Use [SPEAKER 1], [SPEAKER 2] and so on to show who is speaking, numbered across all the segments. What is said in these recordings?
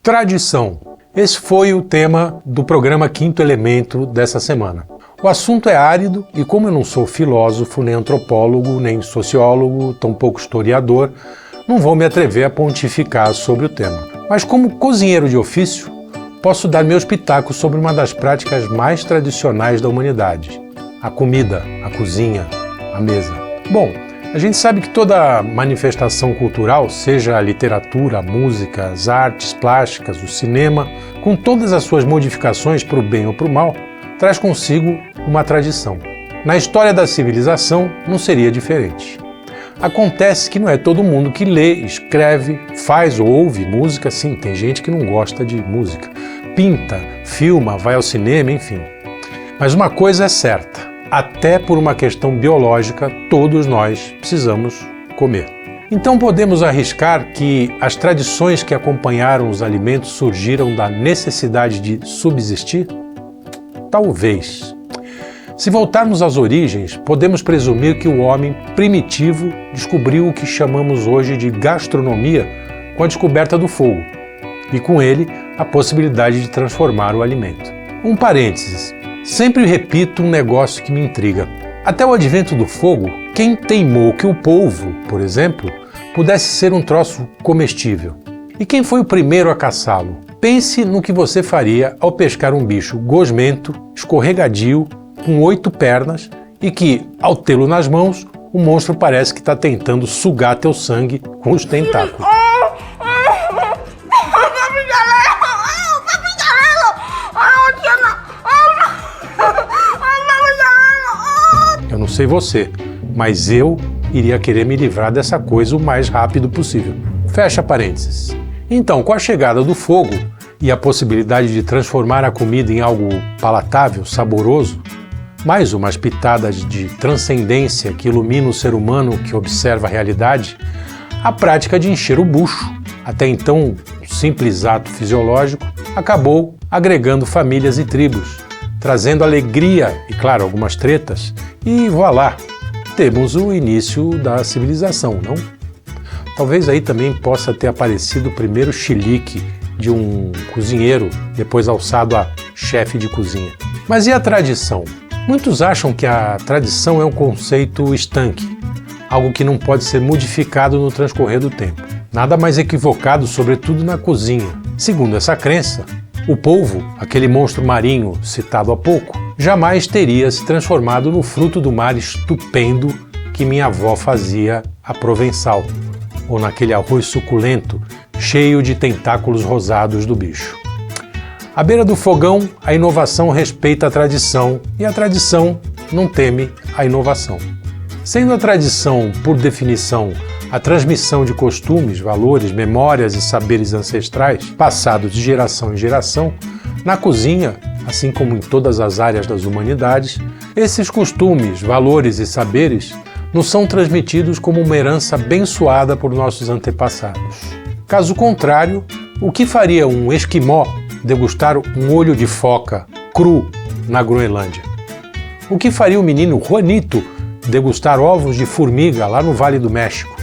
[SPEAKER 1] Tradição. Esse foi o tema do programa Quinto Elemento dessa semana. O assunto é árido e como eu não sou filósofo, nem antropólogo, nem sociólogo, tampouco historiador, não vou me atrever a pontificar sobre o tema. Mas como cozinheiro de ofício, posso dar meus pitacos sobre uma das práticas mais tradicionais da humanidade: a comida, a cozinha, a mesa. Bom, a gente sabe que toda manifestação cultural, seja a literatura, a música, as artes plásticas, o cinema, com todas as suas modificações para o bem ou para o mal, traz consigo uma tradição. Na história da civilização não seria diferente. Acontece que não é todo mundo que lê, escreve, faz ou ouve música. Sim, tem gente que não gosta de música, pinta, filma, vai ao cinema, enfim. Mas uma coisa é certa, até por uma questão biológica, todos nós precisamos comer. Então podemos arriscar que as tradições que acompanharam os alimentos surgiram da necessidade de subsistir? Talvez. Se voltarmos às origens, podemos presumir que o homem primitivo descobriu o que chamamos hoje de gastronomia com a descoberta do fogo, e com ele a possibilidade de transformar o alimento. Um parênteses, sempre repito um negócio que me intriga. Até o advento do fogo, quem teimou que o polvo, por exemplo, pudesse ser um troço comestível? E quem foi o primeiro a caçá-lo? Pense no que você faria ao pescar um bicho gosmento, escorregadio, com 8 pernas e que, ao tê-lo nas mãos, o monstro parece que está tentando sugar teu sangue com os tentáculos. Eu não sei você, mas eu iria querer me livrar dessa coisa o mais rápido possível. Fecha parênteses. Então, com a chegada do fogo e a possibilidade de transformar a comida em algo palatável, saboroso, mais umas pitadas de transcendência que ilumina o ser humano que observa a realidade, a prática de encher o bucho, até então um simples ato fisiológico, acabou agregando famílias e tribos, trazendo alegria e, claro, algumas tretas, e voilá, temos o início da civilização, não? Talvez aí também possa ter aparecido o primeiro chilique de um cozinheiro, depois alçado a chefe de cozinha. Mas e a tradição? Muitos acham que a tradição é um conceito estanque, algo que não pode ser modificado no transcorrer do tempo. Nada mais equivocado, sobretudo na cozinha. Segundo essa crença, o polvo, aquele monstro marinho citado há pouco, jamais teria se transformado no fruto do mar estupendo que minha avó fazia a provençal, ou naquele arroz suculento, cheio de tentáculos rosados do bicho. À beira do fogão, a inovação respeita a tradição e a tradição não teme a inovação. Sendo a tradição, por definição, a transmissão de costumes, valores, memórias e saberes ancestrais, passados de geração em geração, na cozinha, assim como em todas as áreas das humanidades, esses costumes, valores e saberes nos são transmitidos como uma herança abençoada por nossos antepassados. Caso contrário, o que faria um esquimó degustar um olho de foca cru na Groenlândia? O que faria o menino Juanito degustar ovos de formiga lá no Vale do México?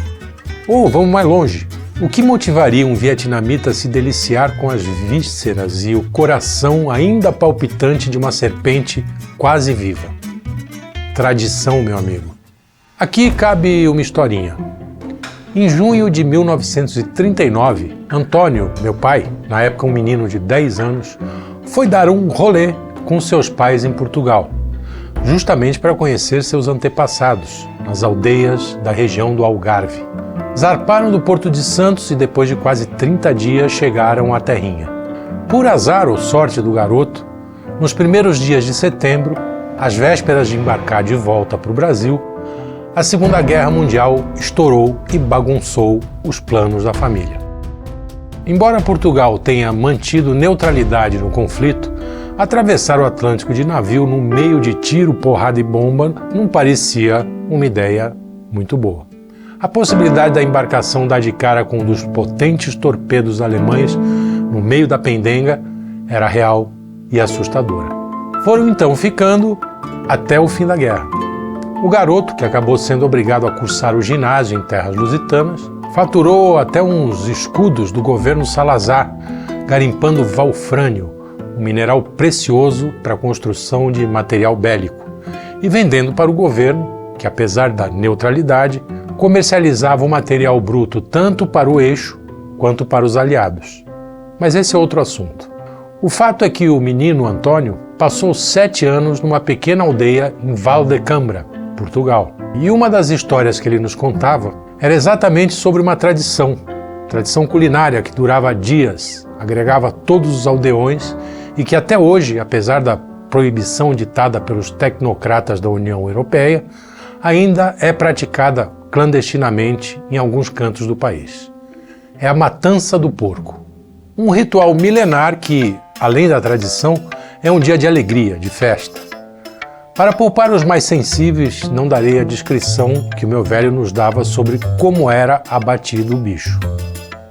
[SPEAKER 1] Ou, vamos mais longe, o que motivaria um vietnamita a se deliciar com as vísceras e o coração ainda palpitante de uma serpente quase viva? Tradição, meu amigo. Aqui cabe uma historinha. Em junho de 1939, Antônio, meu pai, na época um menino de 10 anos, foi dar um rolê com seus pais em Portugal, justamente para conhecer seus antepassados, nas aldeias da região do Algarve. Zarparam do Porto de Santos e depois de quase 30 dias chegaram à terrinha. Por azar ou sorte do garoto, nos primeiros dias de setembro, às vésperas de embarcar de volta para o Brasil, a Segunda Guerra Mundial estourou e bagunçou os planos da família. Embora Portugal tenha mantido neutralidade no conflito, atravessar o Atlântico de navio no meio de tiro, porrada e bomba não parecia uma ideia muito boa. A possibilidade da embarcação dar de cara com um dos potentes torpedos alemães no meio da pendenga era real e assustadora. Foram então ficando até o fim da guerra. O garoto, que acabou sendo obrigado a cursar o ginásio em terras lusitanas, faturou até uns escudos do governo Salazar, garimpando wolfrânio, um mineral precioso para a construção de material bélico, e vendendo para o governo, que apesar da neutralidade, comercializava o material bruto tanto para o eixo quanto para os aliados. Mas esse é outro assunto. O fato é que o menino Antônio passou 7 anos numa pequena aldeia em Valdecambra, Portugal. E uma das histórias que ele nos contava era exatamente sobre uma tradição culinária que durava dias, agregava todos os aldeões e que até hoje, apesar da proibição ditada pelos tecnocratas da União Europeia, ainda é praticada clandestinamente em alguns cantos do país. É a matança do porco. Um ritual milenar que, além da tradição, é um dia de alegria, de festa. Para poupar os mais sensíveis, não darei a descrição que o meu velho nos dava sobre como era abatido o bicho.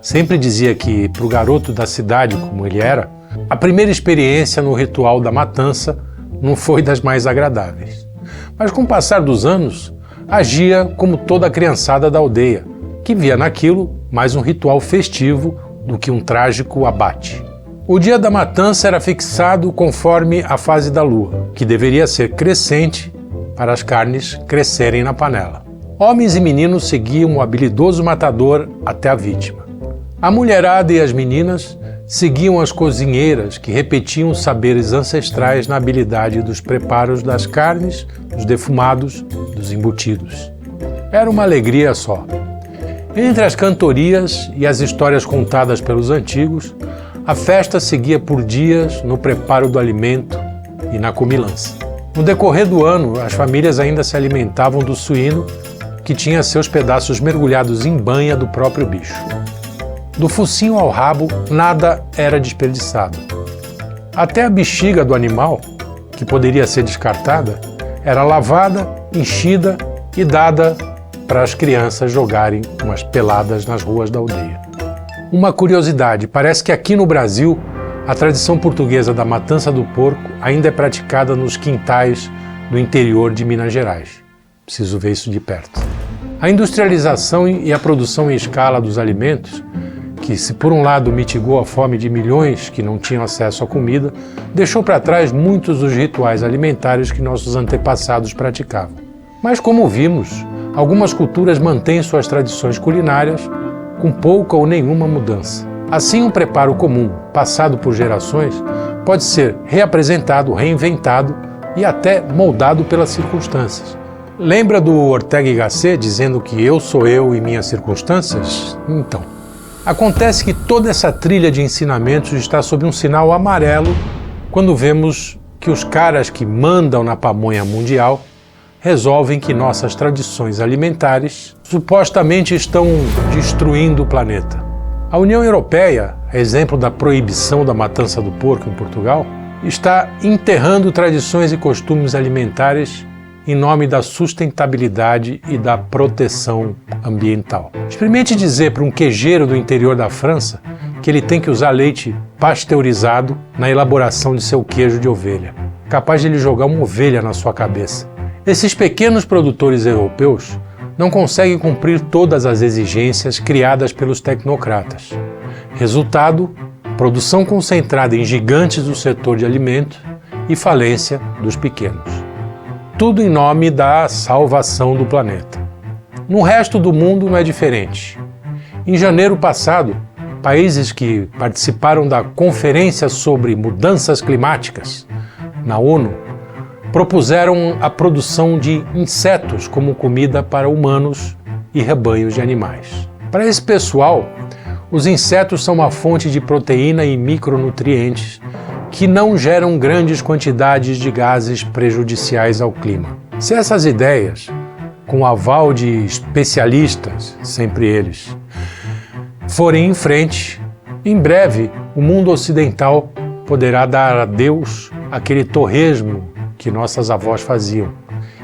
[SPEAKER 1] Sempre dizia que, para o garoto da cidade como ele era, a primeira experiência no ritual da matança não foi das mais agradáveis. Mas com o passar dos anos, agia como toda a criançada da aldeia, que via naquilo mais um ritual festivo do que um trágico abate. O dia da matança era fixado conforme a fase da lua, que deveria ser crescente para as carnes crescerem na panela. Homens e meninos seguiam o habilidoso matador até a vítima. A mulherada e as meninas seguiam as cozinheiras que repetiam os saberes ancestrais na habilidade dos preparos das carnes, dos defumados, dos embutidos. Era uma alegria só. Entre as cantorias e as histórias contadas pelos antigos, a festa seguia por dias no preparo do alimento e na comilança. No decorrer do ano, as famílias ainda se alimentavam do suíno, que tinha seus pedaços mergulhados em banha do próprio bicho. Do focinho ao rabo, nada era desperdiçado. Até a bexiga do animal, que poderia ser descartada, era lavada, enchida e dada para as crianças jogarem umas peladas nas ruas da aldeia. Uma curiosidade, parece que aqui no Brasil, a tradição portuguesa da matança do porco ainda é praticada nos quintais do interior de Minas Gerais. Preciso ver isso de perto. A industrialização e a produção em escala dos alimentos, que se por um lado mitigou a fome de milhões que não tinham acesso à comida, deixou para trás muitos dos rituais alimentares que nossos antepassados praticavam. Mas como vimos, algumas culturas mantêm suas tradições culinárias com pouca ou nenhuma mudança. Assim, um preparo comum, passado por gerações, pode ser reapresentado, reinventado e até moldado pelas circunstâncias. Lembra do Ortega y Gasset dizendo que eu sou eu e minhas circunstâncias? Então, acontece que toda essa trilha de ensinamentos está sob um sinal amarelo quando vemos que os caras que mandam na pamonha mundial resolvem que nossas tradições alimentares supostamente estão destruindo o planeta. A União Europeia, exemplo da proibição da matança do porco em Portugal, está enterrando tradições e costumes alimentares em nome da sustentabilidade e da proteção ambiental. Experimente dizer para um queijeiro do interior da França que ele tem que usar leite pasteurizado na elaboração de seu queijo de ovelha. Capaz de ele jogar uma ovelha na sua cabeça. Esses pequenos produtores europeus não conseguem cumprir todas as exigências criadas pelos tecnocratas. Resultado, produção concentrada em gigantes do setor de alimentos e falência dos pequenos. Tudo em nome da salvação do planeta. No resto do mundo não é diferente. Em janeiro passado, países que participaram da Conferência sobre Mudanças Climáticas, na ONU, propuseram a produção de insetos como comida para humanos e rebanhos de animais. Para esse pessoal, os insetos são uma fonte de proteína e micronutrientes que não geram grandes quantidades de gases prejudiciais ao clima. Se essas ideias, com o aval de especialistas, sempre eles, forem em frente, em breve o mundo ocidental poderá dar adeus àquele torresmo que nossas avós faziam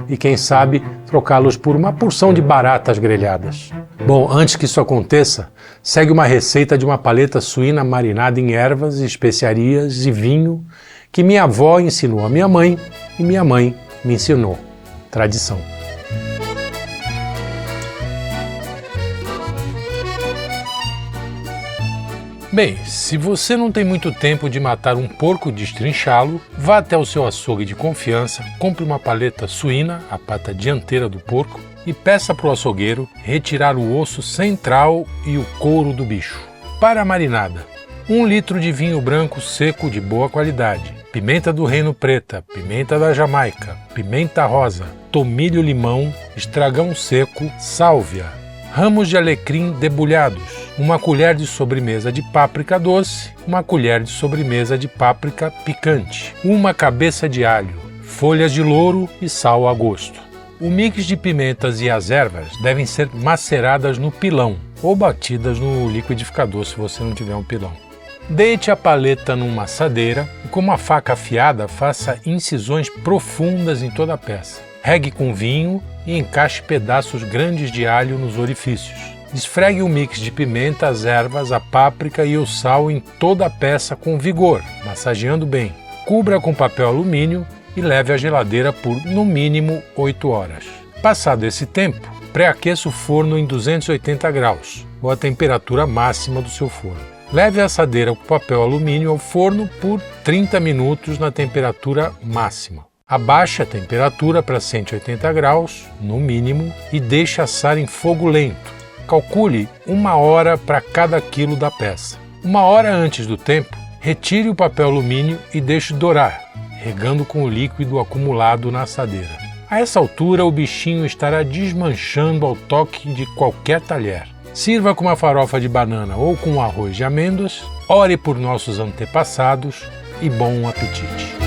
[SPEAKER 1] e, quem sabe, trocá-los por uma porção de baratas grelhadas. Bom, antes que isso aconteça, segue uma receita de uma paleta suína marinada em ervas, especiarias e vinho que minha avó ensinou a minha mãe e minha mãe me ensinou. Tradição. Bem, se você não tem muito tempo de matar um porco e destrinchá-lo, vá até o seu açougue de confiança, compre uma paleta suína, a pata dianteira do porco, e peça para o açougueiro retirar o osso central e o couro do bicho. Para a marinada, 1 litro de vinho branco seco de boa qualidade, pimenta do reino preta, pimenta da Jamaica, pimenta rosa, tomilho-limão, estragão seco, sálvia, ramos de alecrim debulhados, 1 colher de sobremesa de páprica doce, 1 colher de sobremesa de páprica picante, 1 cabeça de alho, folhas de louro e sal a gosto. O mix de pimentas e as ervas devem ser maceradas no pilão ou batidas no liquidificador se você não tiver um pilão. Deite a paleta numa assadeira e com uma faca afiada faça incisões profundas em toda a peça. Regue com vinho e encaixe pedaços grandes de alho nos orifícios. Esfregue o mix de pimenta, as ervas, a páprica e o sal em toda a peça com vigor, massageando bem. Cubra com papel alumínio e leve à geladeira por, no mínimo, 8 horas. Passado esse tempo, pré-aqueça o forno em 280 graus, ou a temperatura máxima do seu forno. Leve a assadeira com papel alumínio ao forno por 30 minutos na temperatura máxima. Abaixe a temperatura para 180 graus, no mínimo, e deixe assar em fogo lento. Calcule 1 hora para cada quilo da peça. 1 hora antes do tempo, retire o papel alumínio e deixe dourar, regando com o líquido acumulado na assadeira. A essa altura, o bichinho estará desmanchando ao toque de qualquer talher. Sirva com uma farofa de banana ou com arroz de amêndoas, ore por nossos antepassados e bom apetite!